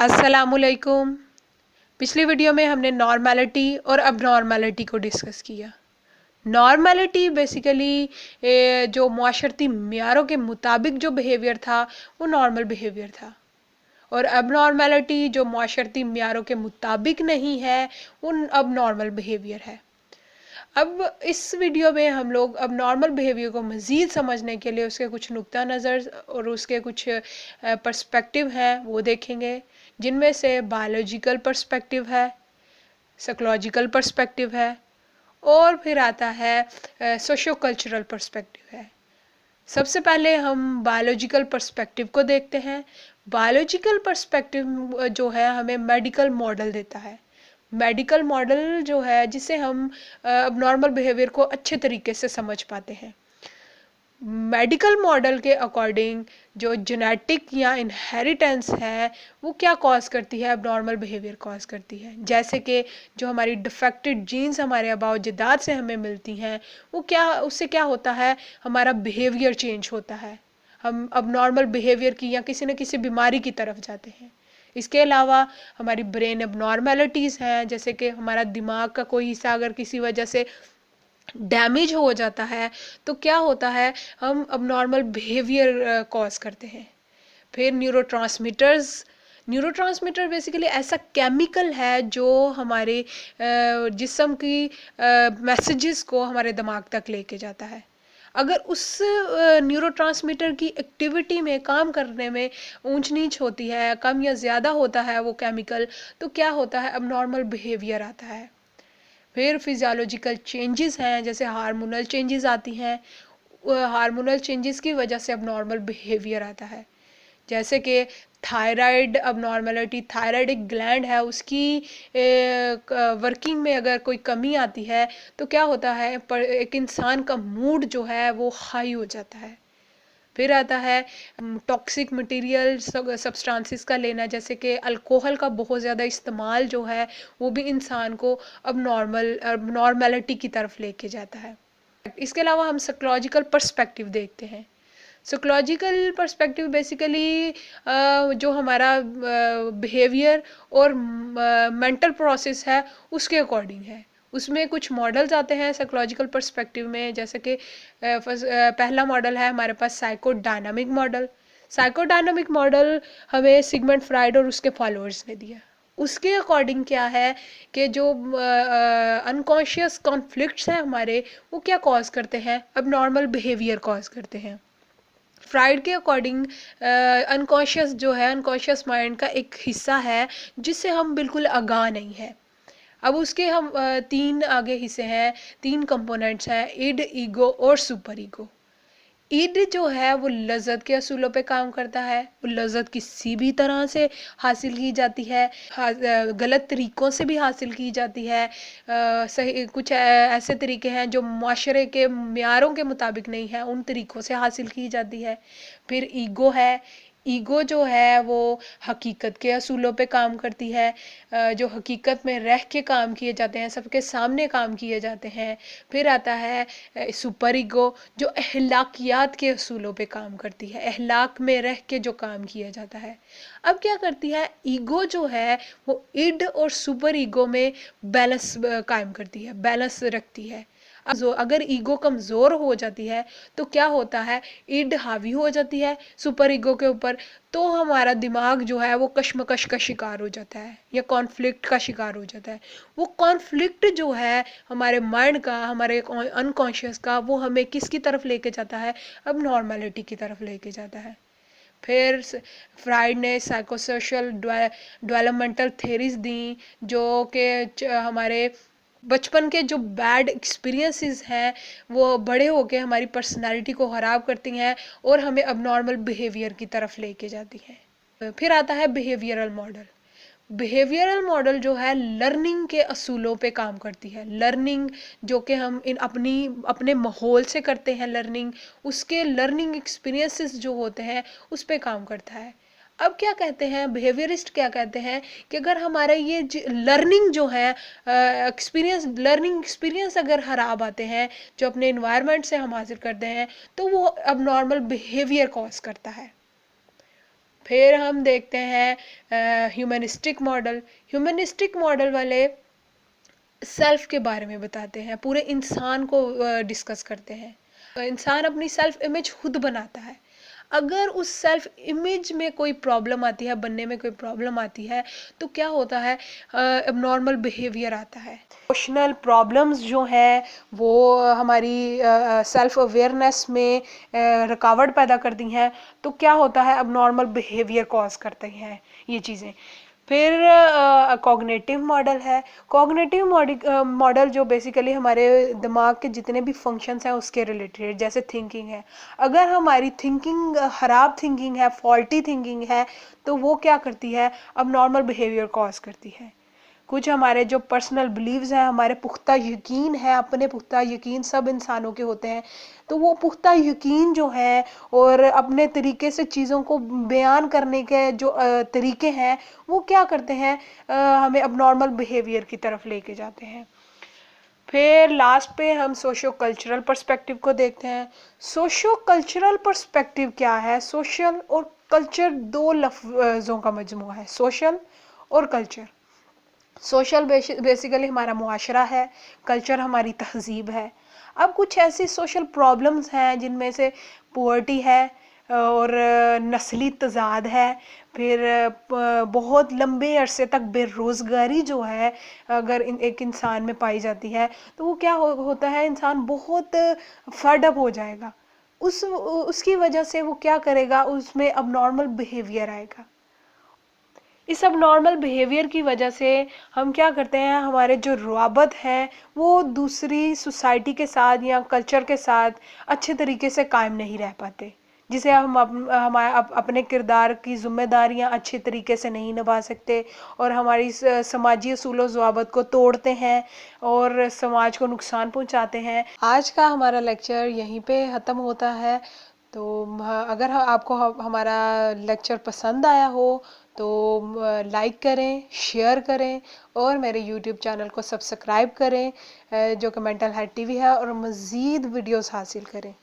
अस्सलामुअलैकुम। पिछली वीडियो में हमने नॉर्मैलिटी और अबनॉर्मैलिटी को डिस्कस किया। नॉर्मैलिटी बेसिकली जो माशरती मियारों के मुताबिक जो बिहेवियर था वो नॉर्मल बिहेवियर था, और अबनॉर्मैलिटी जो माशरती मियारों के मुताबिक नहीं है वो अब नॉर्मल बिहेवियर है। अब इस वीडियो में हम लोग अब नॉर्मल बिहेवियर को मज़ीद समझने के लिए उसके कुछ नुक्ता नज़र और उसके कुछ पर्सपेक्टिव हैं वो देखेंगे, जिनमें से बायोलॉजिकल पर्सपेक्टिव है, साइकोलॉजिकल पर्सपेक्टिव है और फिर आता है सोशो कल्चरल पर्सपेक्टिव है। सबसे पहले हम बायोलॉजिकल पर्सपेक्टिव को देखते हैं। बायोलॉजिकल पर्सपेक्टिव जो है हमें मेडिकल मॉडल देता है। मेडिकल मॉडल जो है जिससे हम अब नॉर्मल बिहेवियर को अच्छे तरीके से समझ पाते हैं। मेडिकल मॉडल के अकॉर्डिंग जो जेनेटिक या इनहेरिटेंस है वो क्या कॉज करती है, अब नॉर्मल बिहेवियर कॉज करती है। जैसे कि जो हमारी डिफेक्टेड जीन्स हमारे आबाओ जदाद से हमें मिलती हैं वो क्या, उससे क्या होता है, हमारा बिहेवियर चेंज होता है, हम अब नॉर्मल बिहेवियर की या किसी न किसी बीमारी की तरफ जाते हैं। इसके अलावा हमारी ब्रेन अब नॉर्मेलिटीज़ हैं, जैसे कि हमारा दिमाग का कोई हिस्सा अगर किसी वजह से डैमेज हो जाता है तो क्या होता है, हम अब नॉर्मल बिहेवियर कॉज करते हैं। फिर न्यूरोट्रांसमीटर बेसिकली ऐसा केमिकल है जो हमारे जिस्म की मैसेजेस को हमारे दिमाग तक लेके जाता है। अगर उस न्यूरोट्रांसमीटर की एक्टिविटी में काम करने में ऊंच नीच होती है, कम या ज़्यादा होता है वो केमिकल, तो क्या होता है, अब नॉर्मल बिहेवियर आता है। फिर फिजियोलॉजिकल चेंजेस हैं, जैसे हार्मोनल चेंजेस आती हैं, हार्मोनल चेंजेस की वजह से अब नॉर्मल बिहेवियर आता है। जैसे कि थायराइड अब नॉर्मलिटी, थायराइड एक ग्लैंड है, उसकी वर्किंग में अगर कोई कमी आती है तो क्या होता है, एक इंसान का मूड जो है वो हाई हो जाता है। फिर आता है टॉक्सिक मटेरियल सब्सटेंसेस का लेना, जैसे कि अल्कोहल का बहुत ज़्यादा इस्तेमाल जो है वो भी इंसान को अब नॉर्मैलिटी की तरफ लेके जाता है। इसके अलावा हम साइकोलॉजिकल पर्सपेक्टिव देखते हैं। साइकोलॉजिकल पर्सपेक्टिव बेसिकली जो हमारा बिहेवियर और मेंटल प्रोसेस है उसके अकॉर्डिंग है। उसमें कुछ मॉडल्स आते हैं साइकोलॉजिकल पर्सपेक्टिव में, जैसे कि पहला मॉडल है हमारे पास साइकोडायनामिक मॉडल। साइकोडायनामिक मॉडल हमें सिगमंड फ्राइड और उसके फॉलोअर्स ने दिया। उसके अकॉर्डिंग क्या है कि जो अनकॉन्शियस कॉन्फ्लिक्ट्स हैं हमारे, वो क्या कॉज करते हैं, अब नॉर्मल बिहेवियर कॉज करते हैं। फ्राइड के अकॉर्डिंग अनकॉन्शियस जो है, अनकॉन्शियस माइंड का एक हिस्सा है जिससे हम बिल्कुल आगाह नहीं है। अब उसके हम तीन आगे हिस्से हैं, तीन कंपोनेंट्स हैं, इड, ईगो और सुपर ईगो। ईड जो है वो लज्जत के असूलों पे काम करता है। वो लज्जत किसी भी तरह से हासिल की जाती है, गलत तरीक़ों से भी हासिल की जाती है। सही कुछ ऐसे तरीके हैं जो माशरे के म्यारों के मुताबिक नहीं है, उन तरीक़ों से हासिल की जाती है। फिर ईगो है। ईगो जो है वो हकीकत के असूलों पे काम करती है, जो हकीकत में रह के काम किए जाते हैं, सबके सामने काम किए जाते हैं। फिर आता है सुपर ईगो, जो अहलाकियात के असूलों पे काम करती है, अहलाक में रह के जो काम किया जाता है। अब क्या करती है ईगो जो है वो इड और सुपर ईगो में बैलेंस कायम करती है, बैलेंस रखती है। अगर ईगो कमज़ोर हो जाती है तो क्या होता है, इड हावी हो जाती है सुपर ईगो के ऊपर, तो हमारा दिमाग जो है वो कश्मकश का शिकार हो जाता है या कॉन्फ्लिक्ट का शिकार हो जाता है। वो कॉन्फ्लिक्ट जो है हमारे माइंड का, हमारे अनकॉन्शियस का, वो हमें किसकी तरफ लेके जाता है, अब नॉर्मलिटी की तरफ लेके जाता है। फिर फ्राइड ने साइकोसोशल डेवलपमेंटल थेरीज दी, जो कि हमारे बचपन के जो बैड एक्सपीरियंसेस हैं वो बड़े होके हमारी पर्सनालिटी को ख़राब करती हैं और हमें अब नॉर्मल बिहेवियर की तरफ लेके जाती हैं। फिर आता है बिहेवियरल मॉडल। बिहेवियरल मॉडल जो है लर्निंग के असूलों पे काम करती है। लर्निंग जो कि हम अपने माहौल से करते हैं, लर्निंग उसके लर्निंग एक्सपीरियंसेस जो होते हैं उस पे काम करता है। अब क्या कहते हैं बिहेवियरिस्ट, क्या कहते हैं कि अगर हमारा ये लर्निंग जो है लर्निंग एक्सपीरियंस अगर ख़राब आते हैं जो अपने इन्वायरमेंट से हम हासिल करते हैं, तो वो अब नॉर्मल बिहेवियर कॉज करता है। फिर हम देखते हैं ह्यूमनिस्टिक मॉडल। ह्यूमनिस्टिक मॉडल वाले सेल्फ के बारे में बताते हैं, पूरे इंसान को डिस्कस करते हैं। इंसान अपनी सेल्फ इमेज खुद बनाता है। अगर उस सेल्फ इमेज में कोई प्रॉब्लम आती है, बनने में कोई प्रॉब्लम आती है, तो क्या होता है, एबनॉर्मल बिहेवियर आता है। इमोशनल प्रॉब्लम्स जो हैं वो हमारी सेल्फ अवेयरनेस में रुकावट पैदा करती हैं, तो क्या होता है, एबनॉर्मल बिहेवियर कॉज करते हैं ये चीज़ें। फिर कॉग्निटिव मॉडल है। कॉग्निटिव मॉडल जो बेसिकली हमारे दिमाग के जितने भी फंक्शंस हैं उसके रिलेटेड, जैसे थिंकिंग है। अगर हमारी थिंकिंग ख़राब थिंकिंग है, फॉल्टी थिंकिंग है, तो वो क्या करती है, अब नॉर्मल बिहेवियर कॉज करती है। कुछ हमारे जो पर्सनल बिलीव्स हैं, हमारे पुख्ता यकीन है, अपने पुख्ता यकीन सब इंसानों के होते हैं, तो वो पुख्ता यकीन जो है और अपने तरीके से चीज़ों को बयान करने के जो तरीके हैं, वो क्या करते हैं, हमें अब नॉर्मल बिहेवियर की तरफ लेके जाते हैं। फिर लास्ट पे हम सोशो कल्चरल पर्सपेक्टिव को देखते हैं। सोशो कल्चरल पर्सपेक्टिव क्या है? सोशल और कल्चर दो लफ्ज़ों का मजमूआ है, सोशल और कल्चर। सोशल बेसिकली हमारा मुआशरा है, कल्चर हमारी तहजीब है। अब कुछ ऐसी सोशल प्रॉब्लम्स हैं जिनमें से पुअर्टी है और नस्ली तजाद है। फिर बहुत लंबे अरसे तक बेरोज़गारी जो है अगर एक इंसान में पाई जाती है, तो वो क्या होता है, इंसान बहुत फड अप हो जाएगा। उसकी वजह से वो क्या करेगा, उसमें अब नॉर्मल बिहेवियर आएगा। इस अब नॉर्मल बिहेवियर की वजह से हम क्या करते हैं, हमारे जो रवाबत हैं वो दूसरी सोसाइटी के साथ या कल्चर के साथ अच्छे तरीके से कायम नहीं रह पाते, जिसे हम अपने किरदार की जिम्मेदारियां अच्छे तरीके से नहीं निभा सकते और हमारी समाजी असूल ज़वाबत को तोड़ते हैं और समाज को नुकसान पहुंचाते हैं। आज का हमारा लेक्चर यहीं पे ख़त्म होता है। तो अगर आपको हमारा लेक्चर पसंद आया हो तो लाइक करें, शेयर करें और मेरे यूट्यूब चैनल को सब्सक्राइब करें जो कि मेंटल हेल्थ टीवी है, और मज़ीद वीडियोस हासिल करें।